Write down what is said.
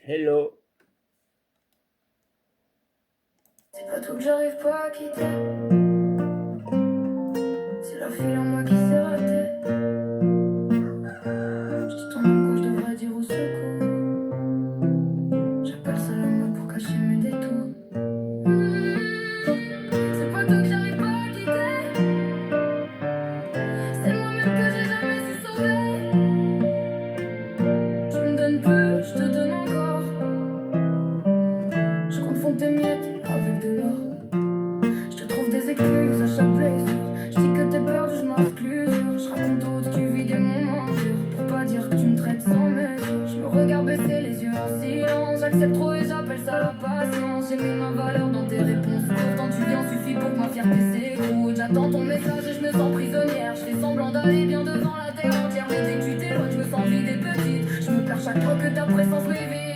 Hello. C'est pas tout que j'arrive pas à quitter. C'est la fille en moi qui s'est ratée. Je dis ton nom quand je devrais dire au secours. J'appelle ça l'amour pour cacher mes détours. C'est pas tout que j'arrive pas à quitter. C'est moi-même que j'ai jamais su sauver. Tu me donnes peu, je te donne encore. Je confonds tes miettes avec de l'or. Je te trouve des excuses à chaque blessure. Je dis que t'es perdu, je marche plus dur. Je raconte aux autres que tu vis des moments durs. Pour pas dire que tu me traites sans mesure. Je me regarde baisser les yeux en silence. J'accepte trop et j'appelle ça la patience. J'ai mis ma valeur dans tes réponses courtes. Quand tu viens suffit pour que ma fierté s'écroule. J'attends ton message et je me sens prisonnière. Je fais semblant d'aller bien devant la terre entière. Mais dès que tu t'éloignes, je me sens vide et petite. Je me perds chaque fois que ta présence m'évite.